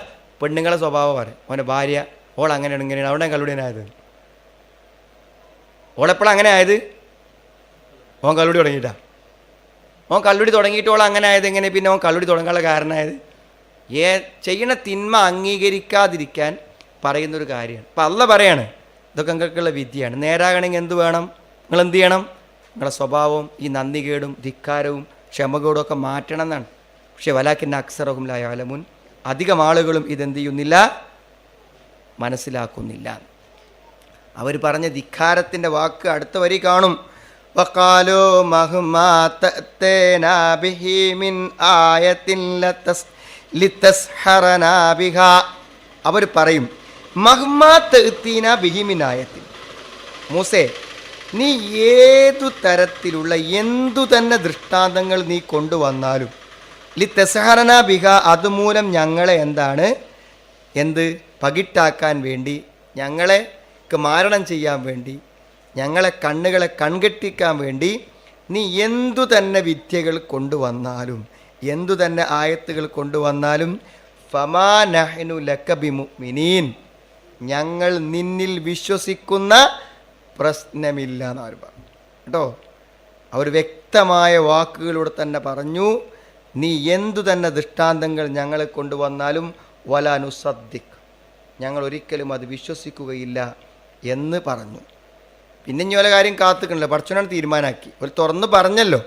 പെണ്ണുങ്ങളെ സ്വഭാവം പറയും. ഓൻ്റെ ഭാര്യ ഓൾ അങ്ങനെയാണ് ഇങ്ങനെയാണ്, അവിടെ കള്ളുടേനായത്. ഓളെപ്പോഴും അങ്ങനെ ആയത്, ഓൻ കള്ളുടി തുടങ്ങിയിട്ടാ. ഓൻ കള്ളുടി തുടങ്ങിയിട്ട് ഓൾ അങ്ങനെ ആയത് എങ്ങനെ, പിന്നെ ഓൻ കള്ളുടി തുടങ്ങാനുള്ള കാരണമായത് ചെയ്യണ തിന്മ അംഗീകരിക്കാതിരിക്കാൻ പറയുന്നൊരു കാര്യമാണ്. അപ്പം അള്ള പറയാണ് ഇതൊക്കെ നിങ്ങൾക്കുള്ള വിദ്യയാണ്. നേരാകണമെങ്കിൽ എന്ത് വേണം, നിങ്ങൾ എന്ത് ചെയ്യണം, നിങ്ങളുടെ സ്വഭാവം ഈ നന്ദികേടും ധിക്കാരവും ക്ഷമകേടും ഒക്കെ മാറ്റണം എന്നാണ്. പക്ഷെ വലാക്കിന്ന അക്സറഹും ലാ യഅലമൂൻ, അധികം ആളുകളും ഇതെന്ത് ചെയ്യുന്നില്ല, മനസ്സിലാക്കുന്നില്ല. അവർ പറഞ്ഞ ധിക്കാരത്തിൻ്റെ വാക്ക് അടുത്ത വരി കാണും. വഖാലൂ മഹ്മാ തഅതീനാ ബിഹി മിൻ ആയത്തിൻ ലിതസ്ഹറനാ ബിഹാ, അവർ പറയും മഹ്മാ തഅതീനാ ബിഹി മിൻ ആയത്തിൻ, മൂസേ നീ ഏതു തരത്തിലുള്ള എന്തു തന്നെ ദൃഷ്ടാന്തങ്ങൾ നീ കൊണ്ടുവന്നാലും ലിതസ്ഹറനാ ബിഹാ, അതുമൂലം ഞങ്ങളെ എന്താണ് പകിട്ടാക്കാൻ വേണ്ടി, ഞങ്ങളെ മാരണം ചെയ്യാൻ വേണ്ടി, ഞങ്ങളെ കണ്ണുകളെ കൺകെട്ടിക്കാൻ വേണ്ടി നീ എന്തു തന്നെ വിദ്യകൾ കൊണ്ടുവന്നാലും, എന്തു തന്നെ ആയത്തുകൾ കൊണ്ടുവന്നാലും ഫമാ നഹ്നു ലക ബിമുഅ്മിനീൻ, ഞങ്ങൾ നിന്നിൽ വിശ്വസിക്കുന്ന പ്രശ്നമില്ല എന്നവർ പറഞ്ഞു കേട്ടോ. അവർ വ്യക്തമായ വാക്കുകളിലൂടെ തന്നെ പറഞ്ഞു, നീ എന്തു തന്നെ ദൃഷ്ടാന്തങ്ങൾ ഞങ്ങളെ കൊണ്ടുവന്നാലും വലാ നുസദ്ദിഖ്, ഞങ്ങൾ ഒരിക്കലും അത് വിശ്വസിക്കുകയില്ല എന്ന് പറഞ്ഞു. പിന്നെ ഇനി വല്ല കാര്യം കാത്തുക്കണില്ല, പടച്ചോനാണ് തീരുമാനാക്കി. ഒരു തുറന്ന് പറഞ്ഞല്ലോ.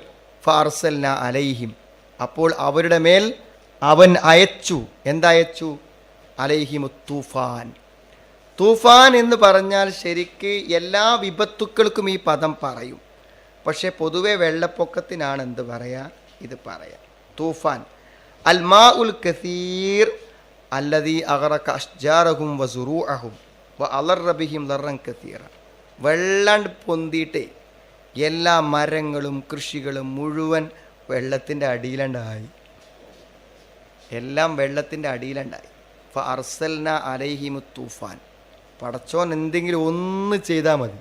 ഫഅർസൽന അലൈഹിം, അപ്പോൾ അവരുടെ മേൽ അവൻ അയച്ചു. എന്തയച്ചു? അലൈഹിമു തൂഫാൻ. തൂഫാൻ എന്ന് പറഞ്ഞാൽ ശരിക്ക് എല്ലാ വിപത്തുക്കൾക്കും ഈ പദം പറയും. പക്ഷേ പൊതുവെ വെള്ളപ്പൊക്കത്തിനാണ് എന്ത് പറയാ, ഇത് പറയാം. തൂഫാൻ അൽ മാ ഉൽ കസീർ അല്ലദീ അഗറക അഷ്ജാറഹും വസുറൂഅഹും വഅളറ ബിഹിം ലറൻ കസീറ. വെള്ളം പൊന്തിയിട്ട് എല്ലാ മരങ്ങളും കൃഷികളും മുഴുവൻ വെള്ളത്തിൻ്റെ അടിയിലുണ്ടായി. എല്ലാം വെള്ളത്തിൻ്റെ അടിയിലുണ്ടായി. ഫഅർസൽന അലൈഹിമു തൂഫാൻ. പടച്ചോൻ എന്തെങ്കിലും ഒന്ന് ചെയ്താൽ മതി,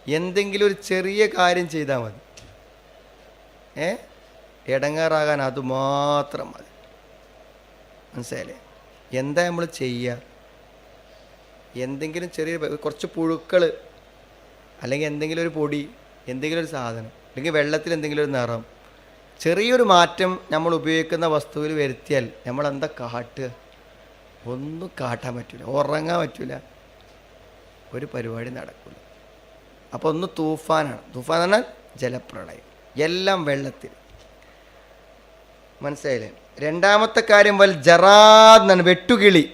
എന്തെങ്കിലും ഒരു ചെറിയ കാര്യം ചെയ്താൽ മതി, ഇടങ്ങാറാകാൻ അതുമാത്രം മതി. മനസ്സിലായില്ലേ? എന്താ നമ്മൾ ചെയ്യുക? എന്തെങ്കിലും ചെറിയ കുറച്ച് പുഴുക്കൾ, അല്ലെങ്കിൽ എന്തെങ്കിലും ഒരു പൊടി, എന്തെങ്കിലും ഒരു സാധനം, അല്ലെങ്കിൽ വെള്ളത്തിൽ എന്തെങ്കിലും ഒരു നിറം, ചെറിയൊരു മാറ്റം നമ്മൾ ഉപയോഗിക്കുന്ന വസ്തുവിൽ വരുത്തിയാൽ നമ്മൾ എന്താ കാട്ടുക? ഒന്നും കാട്ടാൻ പറ്റില്ല, ഉറങ്ങാൻ പറ്റില്ല, ഒരു പരിപാടി നടക്കില്ല. അപ്പോൾ ഒന്ന് തൂഫാനാണ്. തൂഫാൻ പറഞ്ഞാൽ ജലപ്രളയം, എല്ലാം വെള്ളത്തിൽ. മനസ്സിലായില്ലേ? രണ്ടാമത്തെ കാര്യം വൽ ജറാദ് എന്നാണ്, വെട്ടുകിളി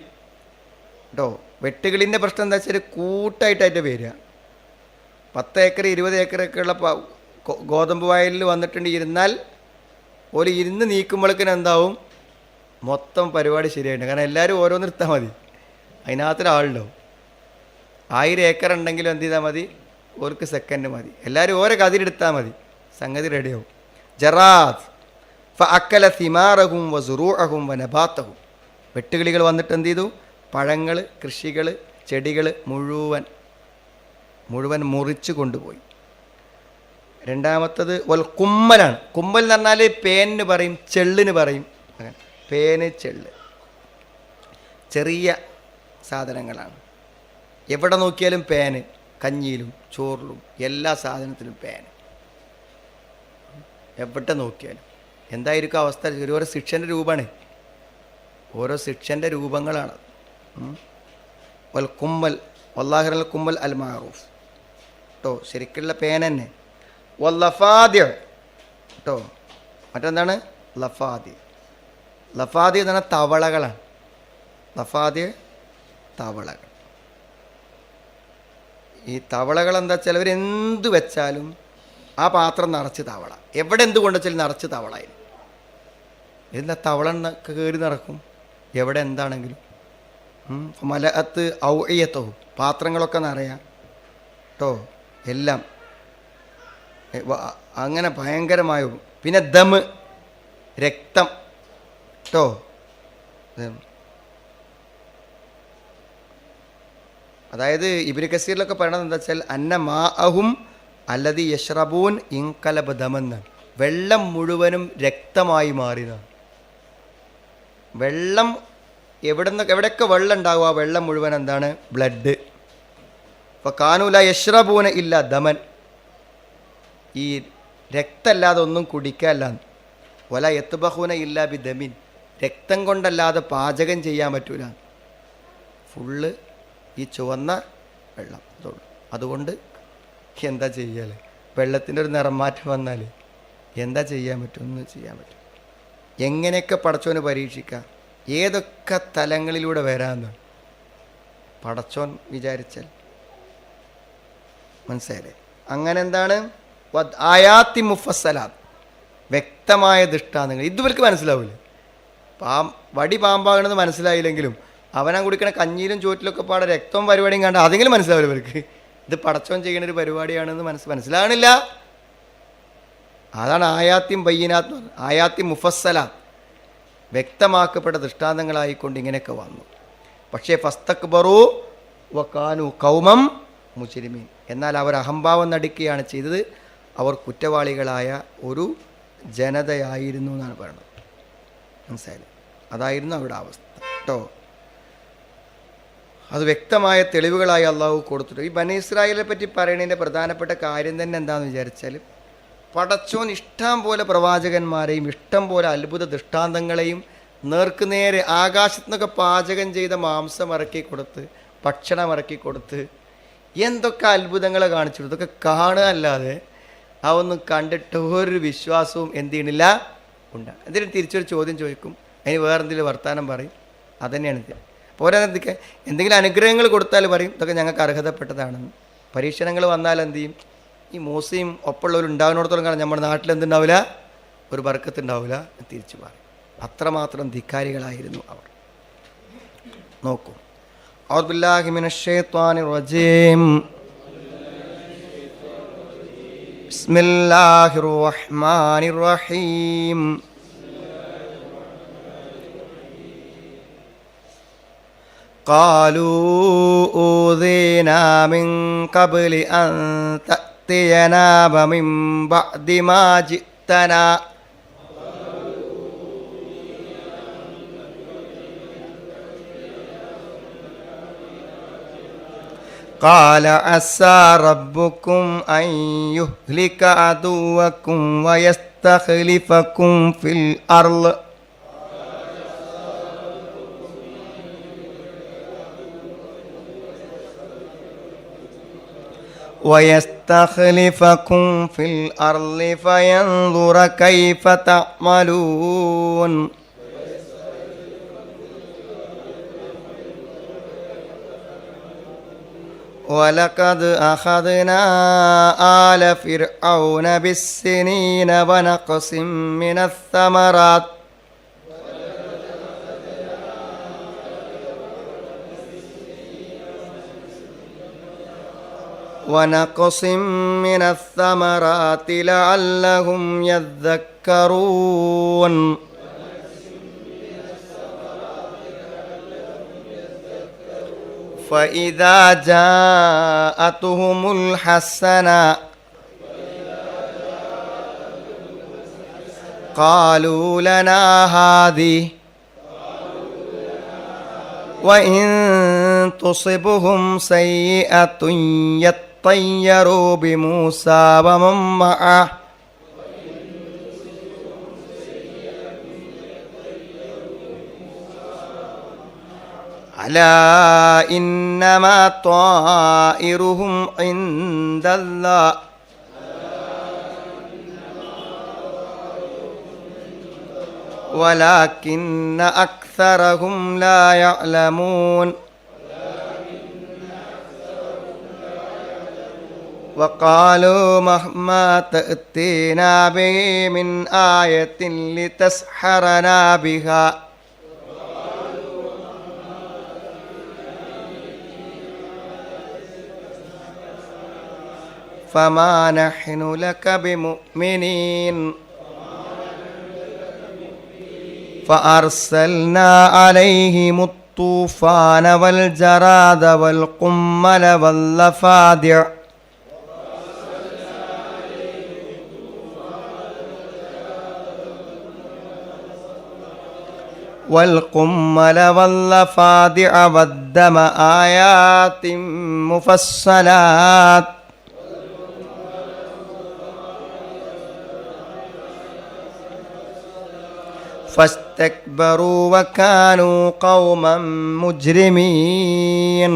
കേട്ടോ. വെട്ടുകിളിൻ്റെ പ്രശ്നം എന്താ വെച്ചാൽ കൂട്ടായിട്ടായിട്ട് വരിക. 10 ഏക്കർ 20 ഏക്കറൊക്കെ ഉള്ള ഗോതമ്പ് വയലിൽ വന്നിട്ടുണ്ട് ഇരുന്നാൽ ഒരു ഇരുന്ന് നീക്കുമ്പോഴേക്കിന് എന്താവും, മൊത്തം പരിപാടി ശരിയായിട്ടുണ്ട്. കാരണം എല്ലാവരും ഓരോന്ന് എടുത്താൽ മതി, അതിനകത്തൊരാളുണ്ടാവും. 1000 ഏക്കർ ഉണ്ടെങ്കിലും എന്ത് ചെയ്താൽ മതി, ഓർക്ക് സെക്കൻഡ് മതി. എല്ലാവരും ഓരോ കതിരെടുത്താൽ മതി, സംഗതി റെഡിയാവും. ജറാദ് ഫഅക്കല സിമാറഹും വസുറൂഅഹും വനബാത്തഹും. വെട്ടുകിളികൾ വന്നിട്ട് എന്ത് ചെയ്തു? പഴങ്ങൾ, കൃഷികൾ, ചെടികൾ മുഴുവൻ മുറിച്ച് കൊണ്ടുപോയി. രണ്ടാമത്തത് വൽ കുമ്മലാണ്. കുമ്മൽ എന്ന് പറഞ്ഞാൽ പേനിന് പറയും, ചെള്ളിന് പറയും. അങ്ങനെ പേന്, ചെള്ള് ചെറിയ സാധനങ്ങളാണ്. എവിടെ നോക്കിയാലും പേന്, കഞ്ഞിയിലും ചോറിലും എല്ലാ സാധനത്തിലും പേന്, എവിടെ നോക്കിയാലും. എന്തായിരിക്കും അവസ്ഥ? ഓരോ ശിക്ഷൻ്റെ രൂപമാണ്, ഓരോ ശിക്ഷൻ്റെ രൂപങ്ങളാണ്. വൽ കുമ്മൽ വല്ലാഹിറൽ കുമ്മൽ അൽ മാറൂഫ് കേട്ടോ, ശരിക്കുള്ള പേന തന്നെ. വല്ലഫാദ്യ കേട്ടോ, മറ്റെന്താണ് ലഫാദ്യ. ലഫാദ്യ എന്ന് പറഞ്ഞാൽ തവളകളാണ്. ലഫാദ്യ തവളകൾ. ഈ തവളകൾ എന്താ വെച്ചാൽ അവരെന്ത് വെച്ചാലും ആ പാത്രം നിറച്ച് തവള, എവിടെ എന്ത് കൊണ്ടുവച്ചാലും നിറച്ച് തവളയിൽ. എന്താ തവള കയറി നടക്കും എവിടെ എന്താണെങ്കിലും. മലഅത്ത് ഔഇയത്തഹു, പാത്രങ്ങളൊക്കെ നിറയാം കേട്ടോ, എല്ലാം അങ്ങനെ ഭയങ്കരമായ. പിന്നെ ദമ്, രക്തം കേട്ടോ. അതായത് ഇബ്നു കസീറിലൊക്കെ പറയണത് എന്താ വെച്ചാൽ അന്ന മാഅഹും അല്ലദി യശ്റബൂൻ ഇൻകലബ ദമന്ന്, വെള്ളം മുഴുവനും രക്തമായി മാറിയതാണ്. വെള്ളം എവിടെയൊക്കെ വെള്ളം ഉണ്ടാകും, ആ വെള്ളം മുഴുവൻ എന്താണ്? ബ്ലഡ്. അപ്പോൾ കാനൂല യശ്റബൂന ഇല്ല ദമൻ, ഈ രക്തമല്ലാതെ ഒന്നും കുടിക്കാല്ല. വല യത്ബഹൂന ഇല്ല ബി ദമിൻ, രക്തം കൊണ്ടല്ലാതെ പാചകം ചെയ്യാൻ പറ്റൂല. ഫുള്ള് ഈ ചുവന്ന വെള്ളം അതുള്ളൂ. അതുകൊണ്ട് എന്താ ചെയ്യാൽ? വെള്ളത്തിൻ്റെ ഒരു നിറം മാറ്റം വന്നാൽ എന്താ ചെയ്യാൻ പറ്റും? ഒന്നും ചെയ്യാൻ പറ്റും. എങ്ങനെയൊക്കെ പടച്ചോന് പരീക്ഷിക്കാം, ഏതൊക്കെ തലങ്ങളിലൂടെ വരാമെന്നാണ് പടച്ചോൻ വിചാരിച്ചാൽ. മനസ്സിലായില്ലേ? അങ്ങനെ എന്താണ്? ആയാത്തി മുഫസ്സലാത്ത്, വ്യക്തമായ ദൃഷ്ടാന്തങ്ങൾ. ഇതുവർക്ക് മനസ്സിലാവില്ല. വടി പാമ്പാകണമെന്ന് മനസ്സിലായില്ലെങ്കിലും അവനാ കുടിക്കണ കഞ്ഞിയിലും ചോറ്റിലൊക്കെ പാടെ രക്തവും പരിപാടിയും കണ്ട അതെങ്കിലും മനസ്സിലാവില്ല ഇവർക്ക്. ഇത് പടച്ചോൻ ചെയ്യുന്ന ഒരു പരിപാടിയാണെന്ന് മനസ്സിലാകണില്ല. അതാണ് ആയാത്തിം ബയ്യിനാത്ത്, ആയാത്തി മുഫസ്സലാത്ത്, വ്യക്തമാക്കപ്പെട്ട ദൃഷ്ടാന്തങ്ങളായിക്കൊണ്ട് ഇങ്ങനെയൊക്കെ വന്നു. പക്ഷേ ഫസ്തക്ബറു വകാനു ഖൗമം മുജ്രിമീൻ, എന്നാൽ അവർ അഹംഭാവം നടിക്കുകയാണ് ചെയ്തത്, അവർ കുറ്റവാളികളായ ഒരു ജനതയായിരുന്നു എന്നാണ് പറയുന്നത്. മനസ്സിലായില്ലേ? അതായിരുന്നു അവരുടെ അവസ്ഥ കേട്ടോ. അത് വ്യക്തമായ തെളിവുകളായി അള്ളാഹു കൊടുത്തിട്ടു. ഈ ബനി ഇസ്രായേലിനെ പറ്റി പറയുന്നതിൻ്റെ പ്രധാനപ്പെട്ട കാര്യം തന്നെ എന്താണെന്ന് വിചാരിച്ചാൽ, പടച്ചോൻ ഇഷ്ടം പോലെ പ്രവാചകന്മാരെയും ഇഷ്ടം പോലെ അത്ഭുത ദൃഷ്ടാന്തങ്ങളെയും നേർക്കുനേരെ ആകാശത്തു നിന്നൊക്കെ പാചകം ചെയ്ത മാംസം ഇറക്കി കൊടുത്ത്, ഭക്ഷണം ഇറക്കി കൊടുത്ത് എന്തൊക്കെ അത്ഭുതങ്ങളെ കാണിച്ചു. ഇതൊക്കെ കാണുക അല്ലാതെ അതൊന്നും കണ്ടിട്ട് ഒരു വിശ്വാസവും എന്ത് ചെയ്യണില്ല ഉണ്ടാകും. എന്തെങ്കിലും തിരിച്ചൊരു ചോദ്യം ചോദിക്കും, അതിന് വേറെന്തെങ്കിലും വർത്തമാനം പറയും. അതുതന്നെയാണ് ഇത്. പോരാതൊക്കെ എന്തെങ്കിലും അനുഗ്രഹങ്ങൾ കൊടുത്താൽ പറയും ഇതൊക്കെ ഞങ്ങൾക്ക് അർഹതപ്പെട്ടതാണെന്ന്. പരീക്ഷണങ്ങൾ വന്നാൽ എന്ത് ചെയ്യും? ഈ മൂസയും ഒപ്പമുള്ളവർ ഉണ്ടാകുന്നിടത്തോളം കാരണം നമ്മുടെ നാട്ടിൽ എന്തുണ്ടാവില്ല, ഒരു ബർക്കത്തുണ്ടാവില്ല തിരിച്ചു പറയും. അത്രമാത്രം ധിക്കാരികളായിരുന്നു അവർ. നോക്കൂ, അഊദു ബില്ലാഹി മിനശ് ശൈത്വാനിർ റജീം. ബിസ്മില്ലാഹിർ റഹ്മാനിർ റഹീം. ഖാലൂ ഊദീനാ മിൻ ഖബ്ലി അൻ തഅതിയനാ വമിൻ ബഅദി മാ ജിഅ്തനാ قال عسى ربكم أن يهلك عدوكم ويستخلفكم في الأرض فينظر كيف تعملون. ولقد أخذنا آل فرعون بالسنين ونقص من الثمرات لعلهم يذكرون. فإذا جاءتهم الحسنة قالوا لنا هذه وإن تصبهم سيئة يطيروا بموسى ومن معه ألا إنما طائرهم عند الله ولكن أكثرهم لا يعلمون. وقالوا مهما تأتينا به من آية لتسحرنا بها فما نحن لك بمؤمنين. فأرسلنا عليهم الطوفان والجراد والقمل والضفادع والدم آيات مفصلات فاستكبروا وكانوا قوما مجرمين.